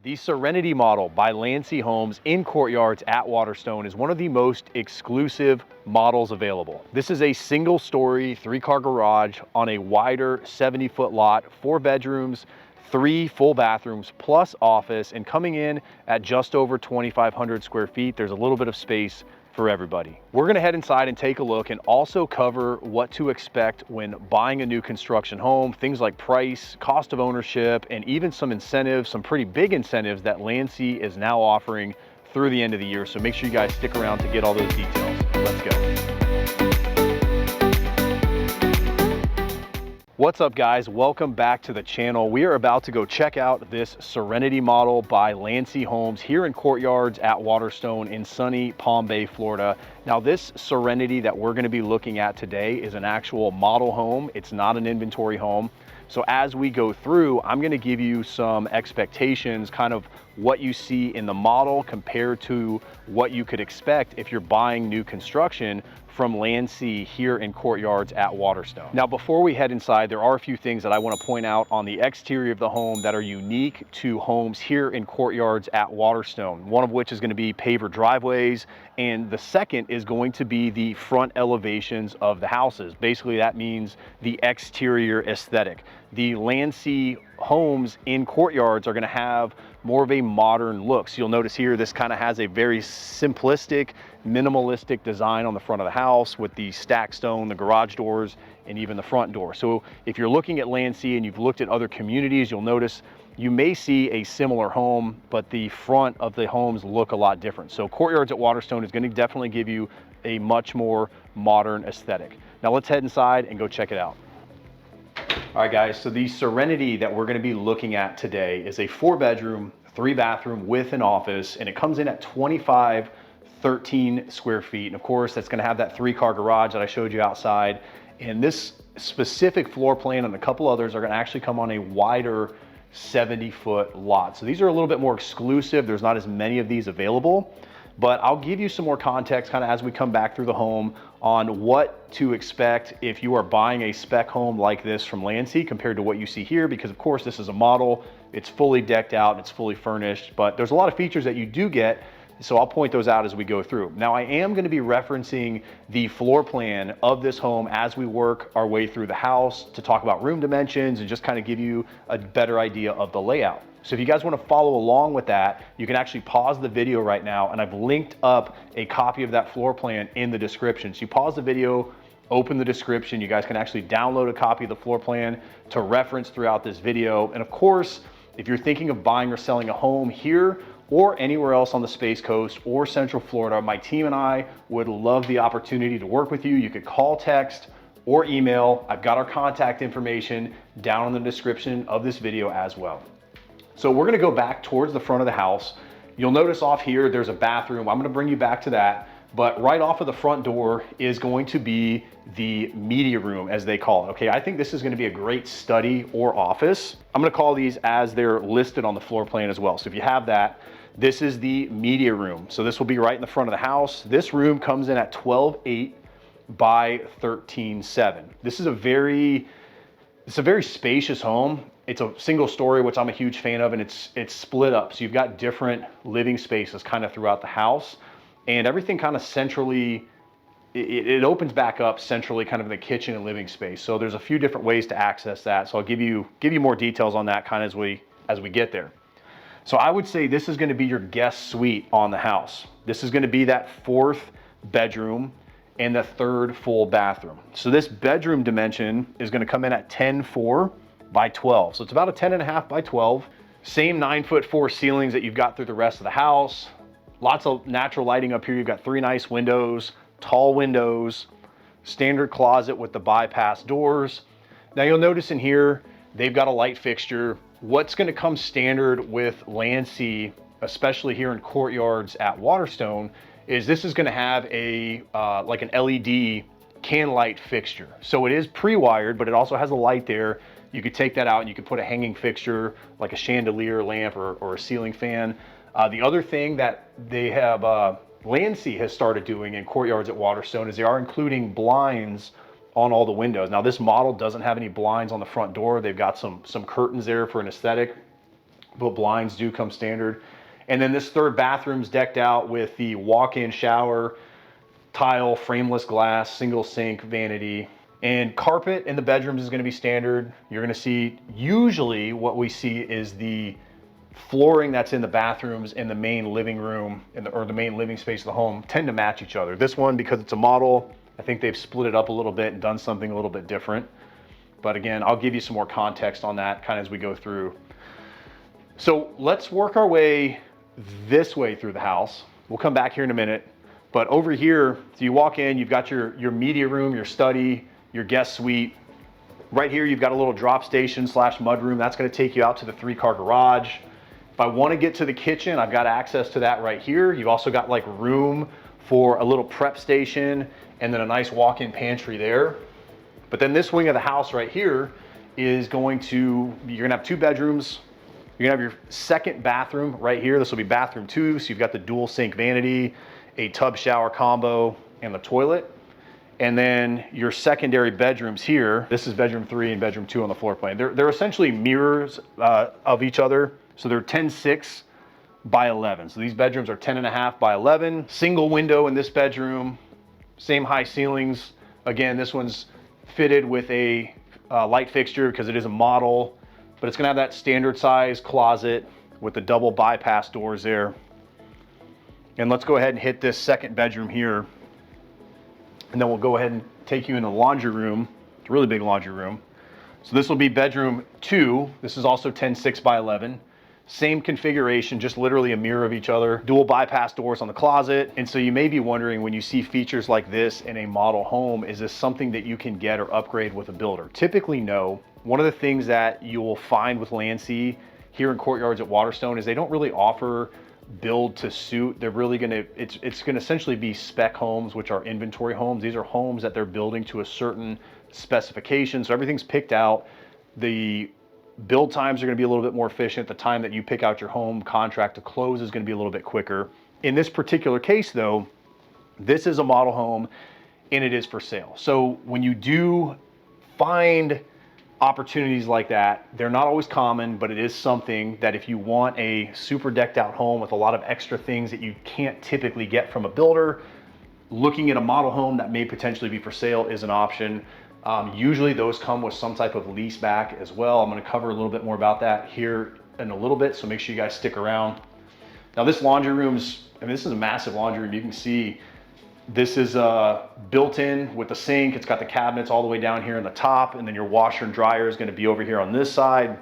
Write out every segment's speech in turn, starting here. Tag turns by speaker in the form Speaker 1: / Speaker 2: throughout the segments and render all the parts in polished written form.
Speaker 1: The Serenity model by Landsea Homes in Courtyards at Waterstone is one of the most exclusive models available. This is a single story, 3-car garage on a wider 70-foot lot, 4 bedrooms, 3 full bathrooms plus office, and coming in at just over 2,500 square feet. There's a little bit of space for everybody. We're gonna head inside and take a look and also cover what to expect when buying a new construction home, things like price, cost of ownership, and even some incentives, some pretty big incentives that Landsea is now offering through the end of the year. So make sure you guys stick around to get all those details. Let's go. What's up, guys? Welcome back to the channel. We are about to go check out this Serenity model by Landsea Homes here in Courtyards at Waterstone in sunny Palm Bay, Florida. Now, this Serenity that we're going to be looking at today is an actual model home. It's not an inventory home. So as we go through, I'm going to give you some expectations, kind of what you see in the model compared to what you could expect if you're buying new construction from Landsea here in Courtyards at Waterstone. Now, before we head inside, there are a few things that I want to point out on the exterior of the home that are unique to homes here in Courtyards at Waterstone. One of which is going to be paver driveways, and the second is going to be the front elevations of the houses. Basically, that means the exterior aesthetic. The Landsea homes in Courtyards are going to have more of a modern look. So you'll notice here, this kind of has a very simplistic, minimalistic design on the front of the house with the stacked stone, the garage doors, and even the front door. So if you're looking at Landsea and you've looked at other communities, you'll notice you may see a similar home, but the front of the homes look a lot different. So Courtyards at Waterstone is going to definitely give you a much more modern aesthetic. Now let's head inside and go check it out. All right, guys, so the Serenity that we're going to be looking at today is a 4-bedroom, 3-bathroom with an office, and it comes in at 2,513 square feet. And of course, that's going to have that 3-car garage that I showed you outside. And this specific floor plan and a couple others are going to actually come on a wider 70-foot lot. So these are a little bit more exclusive. There's not as many of these available, but I'll give you some more context kind of as we come back through the home on what to expect if you are buying a spec home like this from Landsea compared to what you see here, because of course this is a model, it's fully decked out, it's fully furnished, but there's a lot of features that you do get. So I'll point those out as we go through. Now, I am going to be referencing the floor plan of this home as we work our way through the house to talk about room dimensions and just kind of give you a better idea of the layout. So if you guys want to follow along with that, you can actually pause the video right now, and I've linked up a copy of that floor plan in the description. So you pause the video, open the description, you guys can actually download a copy of the floor plan to reference throughout this video. And of course, if you're thinking of buying or selling a home here or anywhere else on the Space Coast or Central Florida, my team and I would love the opportunity to work with you. You could call, text, or email. I've got our contact information down in the description of this video as well. So we're going to go back towards the front of the house. You'll notice off here, there's a bathroom. I'm going to bring you back to that. But right off of the front door is going to be the media room, as they call it. Okay, I think this is going to be a great study or office. I'm going to call these as they're listed on the floor plan as well. So if you have that, this is the media room. So this will be right in the front of the house. This room comes in at 12.8 by 13.7. This is a very spacious home. It's a single story, which I'm a huge fan of, and it's split up. So you've got different living spaces kind of throughout the house, and everything kind of centrally, it opens back up centrally kind of in the kitchen and living space. So there's a few different ways to access that. So I'll give you more details on that kind of as we get there. So I would say this is going to be your guest suite on the house. This is going to be that 4th bedroom and the 3rd full bathroom. So this bedroom dimension is going to come in at 10.4 by 12. So it's about a 10.5 by 12. Same 9'4" ceilings that you've got through the rest of the house. Lots of natural lighting up here. You've got 3 nice windows, tall windows, standard closet with the bypass doors. Now you'll notice in here, they've got a light fixture. What's going to come standard with Landsea, especially here in Courtyards at Waterstone, is this is going to have a like an LED can light fixture. So it is pre-wired, but it also has a light there. You could take that out and you could put a hanging fixture like a chandelier lamp or a ceiling fan. The other thing that they have, Landsea has started doing in Courtyards at Waterstone is they are including blinds on all the windows. Now this model doesn't have any blinds on the front door. They've got some curtains there for an aesthetic. but blinds do come standard. And then this third bathroom's decked out with the walk-in shower, tile, frameless glass, single sink, vanity, and carpet in the bedrooms is going to be standard. You're going to see, usually what we see is the flooring that's in the bathrooms in the main living room or the main living space of the home tend to match each other. This one, because it's a model, I think they've split it up a little bit and done something a little bit different. But again, I'll give you some more context on that kind of as we go through. So let's work our way this way through the house. We'll come back here in a minute. But over here, so you walk in, you've got your media room, your study, your guest suite. Right here, you've got a little drop station / mudroom. That's gonna take you out to the 3-car garage. If I wanna get to the kitchen, I've got access to that right here. You've also got like room for a little prep station and then a nice walk-in pantry there. But then this wing of the house right here is you're gonna have 2 bedrooms. You're gonna have your second bathroom right here. This will be bathroom 2. So you've got the dual sink vanity, a tub shower combo, and the toilet. And then your secondary bedrooms here, this is bedroom 3 and bedroom 2 on the floor plan. They're essentially mirrors of each other. So they're 10.6 by 11. So these bedrooms are 10.5 by 11. Single window in this bedroom, same high ceilings. Again, this one's fitted with a light fixture because it is a model, but it's gonna have that standard size closet with the double bypass doors there. And let's go ahead and hit this second bedroom here. And then we'll go ahead and take you in the laundry room. It's a really big laundry room. So this will be bedroom 2. This is also 10.6 by 11. Same configuration, just literally a mirror of each other. Dual bypass doors on the closet. And so you may be wondering, when you see features like this in a model home, is this something that you can get or upgrade with a builder? Typically, no. One of the things that you will find with Landsea here in Courtyards at Waterstone is they don't really offer build to suit. They're really gonna, it's gonna essentially be spec homes, which are inventory homes. These are homes that they're building to a certain specification. So everything's picked out. The build times are gonna be a little bit more efficient. The time that you pick out your home contract to close is gonna be a little bit quicker. In this particular case though, this is a model home and it is for sale. So when you do find opportunities like that, they're not always common, but it is something that if you want a super decked out home with a lot of extra things that you can't typically get from a builder, looking at a model home that may potentially be for sale is an option. Usually those come with some type of lease back as well. I'm gonna cover a little bit more about that here in a little bit, so make sure you guys stick around. Now this laundry room's, this is a massive laundry room. You can see this is built in with the sink. It's got the cabinets all the way down here in the top, and then your washer and dryer is gonna be over here on this side.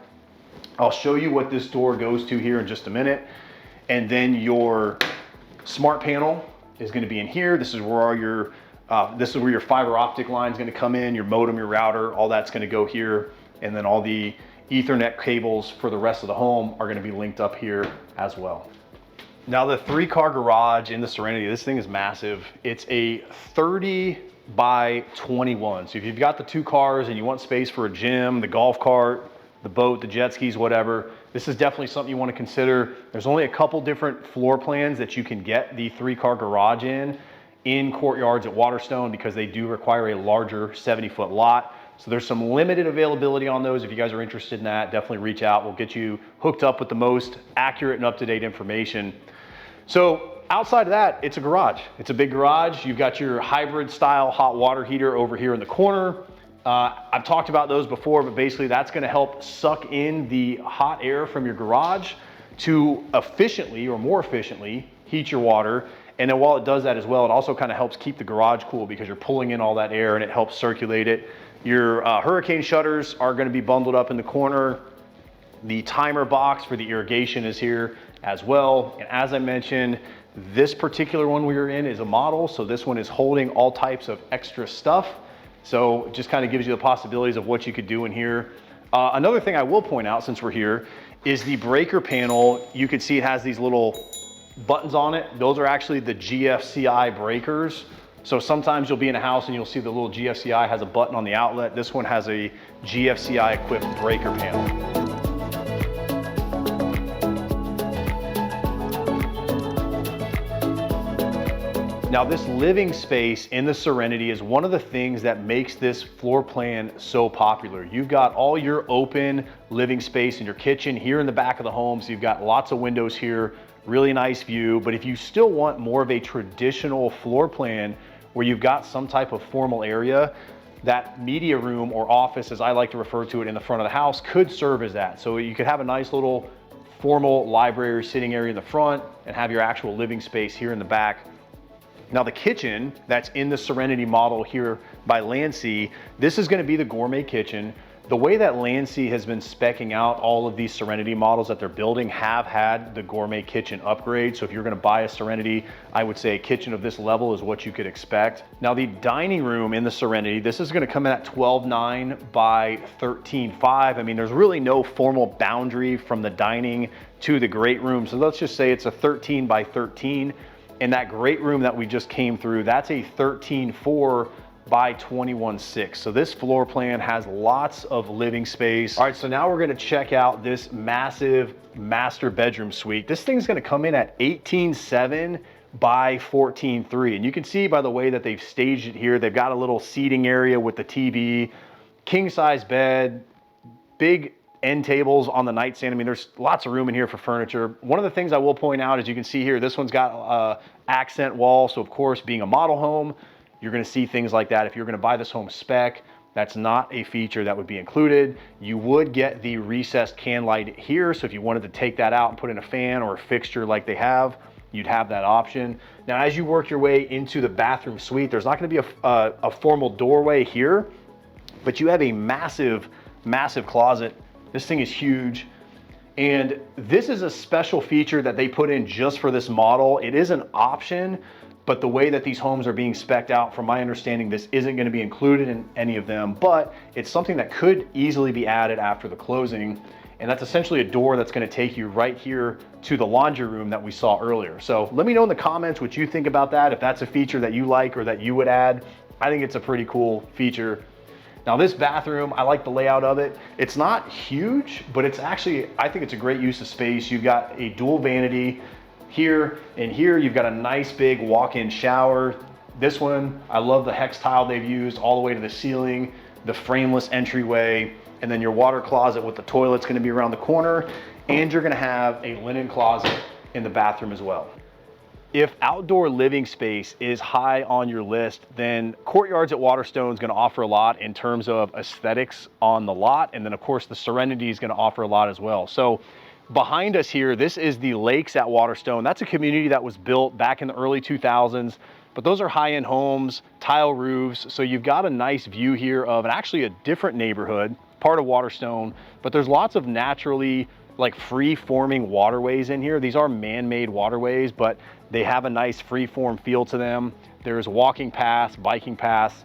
Speaker 1: I'll show you what this door goes to here in just a minute. And then your smart panel is gonna be in here. This is where all your, fiber optic line is gonna come in, your modem, your router, all that's gonna go here. And then all the Ethernet cables for the rest of the home are gonna be linked up here as well. Now the 3-car garage in the Serenity, this thing is massive. It's a 30 by 21. So if you've got the 2 cars and you want space for a gym, the golf cart, the boat, the jet skis, whatever, this is definitely something you want to consider. There's only a couple different floor plans that you can get the 3-car garage in Courtyards at Waterstone, because they do require a larger 70-foot lot. So there's some limited availability on those. If you guys are interested in that, definitely reach out. We'll get you hooked up with the most accurate and up-to-date information. So outside of that, it's a garage. It's a big garage. You've got your hybrid style hot water heater over here in the corner. I've talked about those before, but basically that's gonna help suck in the hot air from your garage to efficiently or more efficiently heat your water. And then while it does that as well, it also kind of helps keep the garage cool because you're pulling in all that air and it helps circulate it. Your hurricane shutters are gonna be bundled up in the corner. The timer box for the irrigation is here as well. And as I mentioned, this particular one we are in is a model. So this one is holding all types of extra stuff. So it just kind of gives you the possibilities of what you could do in here. Another thing I will point out since we're here is the breaker panel. You can see it has these little buttons on it. Those are actually the GFCI breakers. So sometimes you'll be in a house and you'll see the little GFCI has a button on the outlet. This one has a GFCI equipped breaker panel. Now, this living space in the Serenity is one of the things that makes this floor plan so popular. You've got all your open living space in your kitchen here in the back of the home. So you've got lots of windows here, really nice view. But if you still want more of a traditional floor plan where you've got some type of formal area, that media room or office, as I like to refer to it, in the front of the house could serve as that. So you could have a nice little formal library sitting area in the front and have your actual living space here in the back. Now, the kitchen that's in the Serenity model here by Landsea, this is going to be the Gourmet Kitchen. The way that Landsea has been speccing out all of these Serenity models that they're building have had the Gourmet Kitchen upgrade. So if you're going to buy a Serenity, I would say a kitchen of this level is what you could expect. Now, the dining room in the Serenity, this is going to come in at 12.9 by 13.5. I mean, there's really no formal boundary from the dining to the great room. So let's just say it's a 13 by 13. And that great room that we just came through, that's a 13.4 by 21.6. So this floor plan has lots of living space. All right, so now we're gonna check out this massive master bedroom suite. This thing's gonna come in at 18.7 by 14.3. And you can see by the way that they've staged it here, they've got a little seating area with the TV, king size bed, big end tables on the nightstand. I mean, there's lots of room in here for furniture. One of the things I will point out, as you can see here, this one's got accent wall. So of course, being a model home, you're gonna see things like that. If you're gonna buy this home spec, that's not a feature that would be included. You would get the recessed can light here. So if you wanted to take that out and put in a fan or a fixture like they have, you'd have that option. Now, as you work your way into the bathroom suite, there's not gonna be a formal doorway here, but you have a massive, massive closet. This thing is huge. And this is a special feature that they put in just for this model. It is an option, but the way that these homes are being spec'd out, from my understanding, this isn't going to be included in any of them, but it's something that could easily be added after the closing. And that's essentially a door that's going to take you right here to the laundry room that we saw earlier. So let me know in the comments what you think about that, if that's a feature that you like or that you would add. I think it's a pretty cool feature. Now, this bathroom, I like the layout of it. It's not huge, but it's actually, I think it's a great use of space. You've got a dual vanity here, and here you've got a nice big walk-in shower. This one, I love the hex tile they've used all the way to the ceiling, the frameless entryway, and then your water closet with the toilet's gonna be around the corner, and you're gonna have a linen closet in the bathroom as well. If outdoor living space is high on your list, then Courtyards at Waterstone is going to offer a lot in terms of aesthetics on the lot. And then of course the Serenity is going to offer a lot as well. So behind us here, this is the Lakes at Waterstone. That's a community that was built back in the early 2000s, but those are high-end homes, tile roofs. So you've got a nice view here of actually a different neighborhood, part of Waterstone, but there's lots of naturally like free-forming waterways in here. These are man-made waterways, but they have a nice free-form feel to them. There's walking paths, biking paths,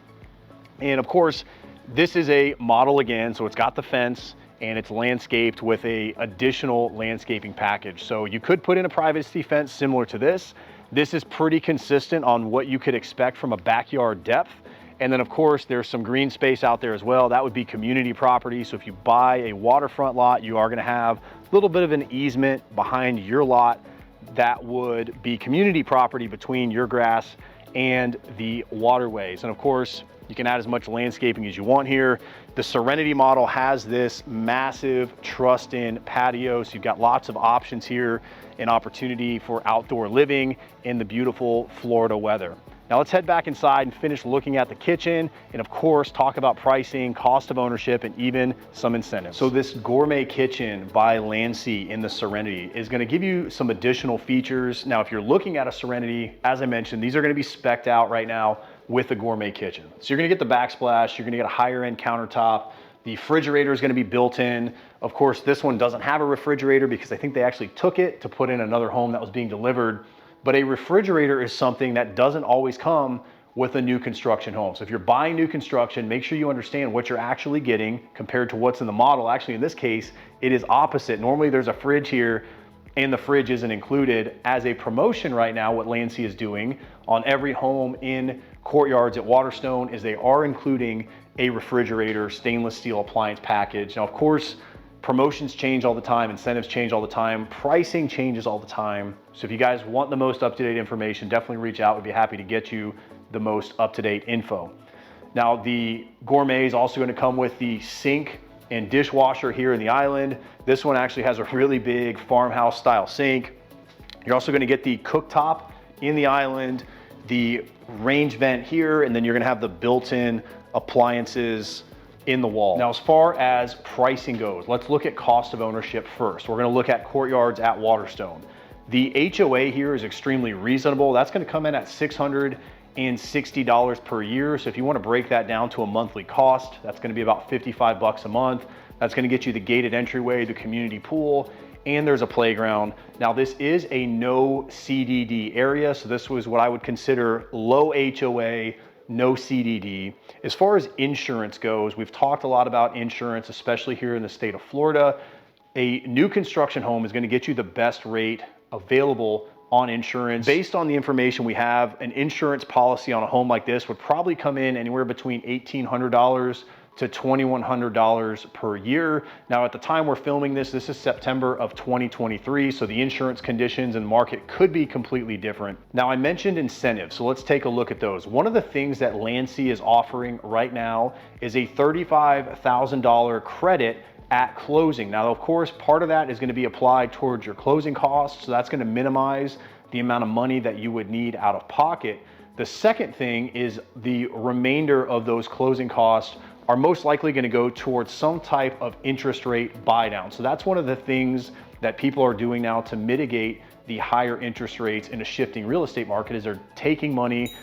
Speaker 1: and of course, this is a model again, so it's got the fence and it's landscaped with a additional landscaping package. So you could put in a privacy fence similar to this. This is pretty consistent on what you could expect from a backyard depth. And then of course, there's some green space out there as well. That would be community property. So if you buy a waterfront lot, you are gonna have a little bit of an easement behind your lot that would be community property between your grass and the waterways. And of course, you can add as much landscaping as you want here. The Serenity model has this massive trussed-in patio, so you've got lots of options here, an opportunity for outdoor living in the beautiful Florida weather. Now let's head back inside and finish looking at the kitchen, and of course talk about pricing, cost of ownership, and even some incentives. So this Gourmet Kitchen by Landsea in the Serenity is going to give you some additional features. Now if you're looking at a Serenity, as I mentioned, these are going to be spec'd out right now with the Gourmet Kitchen. So you're going to get the backsplash, you're going to get a higher end countertop, the refrigerator is going to be built in. Of course, this one doesn't have a refrigerator because I think they actually took it to put in another home that was being delivered. But a refrigerator is something that doesn't always come with a new construction home. So if you're buying new construction, make sure you understand what you're actually getting compared to what's in the model. Actually, in this case, it is opposite. Normally there's a fridge here and the fridge isn't included. As a promotion right now, what Landsea is doing on every home in Courtyards at Waterstone is they are including a refrigerator, stainless steel appliance package. Now, of course, Promotions change all the time, incentives change all the time, pricing changes all the time. So if you guys want the most up-to-date information, definitely reach out. We'd be happy to get you the most up-to-date info. Now the Gourmet is also going to come with the sink and dishwasher here in the island. This one actually has a really big farmhouse style sink. You're also going to get the cooktop in the island, the range vent here, and then you're going to have the built-in appliances in the wall. Now, as far as pricing goes, let's look at cost of ownership first. We're going to look at Courtyards at Waterstone. The HOA here is extremely reasonable. That's going to come in at $660 per year. So if you want to break that down to a monthly cost, that's going to be about 55 bucks a month. That's going to get you the gated entryway, the community pool, and there's a playground. Now this is a no CDD area. So this was what I would consider low HOA, no CDD. As far as insurance goes, we've talked a lot about insurance, especially here in the state of Florida. A new construction home is going to get you the best rate available on insurance. Based on the information we have, an insurance policy on a home like this would probably come in anywhere between $1,800 to $2,100 per year. Now, at the time we're filming this, this is September of 2023, so the insurance conditions and market could be completely different. Now, I mentioned incentives, so let's take a look at those. One of the things that Landsea is offering right now is a $35,000 credit at closing. Now, of course, part of that is going to be applied towards your closing costs, so that's going to minimize the amount of money that you would need out of pocket. The second thing is the remainder of those closing costs are most likely going to go towards some type of interest rate buy down. So that's one of the things that people are doing now to mitigate the higher interest rates in a shifting real estate market, is they're taking money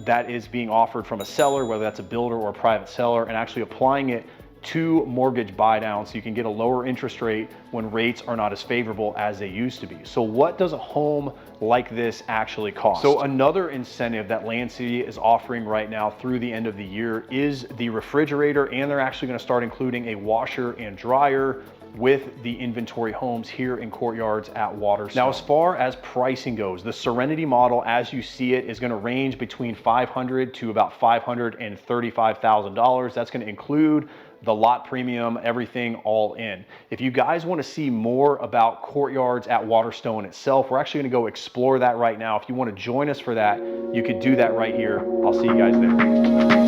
Speaker 1: that is being offered from a seller, whether that's a builder or a private seller, and actually applying it to mortgage buy down so you can get a lower interest rate when rates are not as favorable as they used to be. So what does a home like this actually cost? So another incentive that Landsea is offering right now through the end of the year is the refrigerator, and they're actually going to start including a washer and dryer with the inventory homes here in Courtyards at Waterstone. Now, as far as pricing goes, the Serenity model, as you see it, is going to range between $500,000 to about $535,000. That's going to include the lot premium, everything all in. If you guys want to see more about Courtyards at Waterstone itself, we're actually going to go explore that right now. If you want to join us for that, you could do that right here. I'll see you guys there.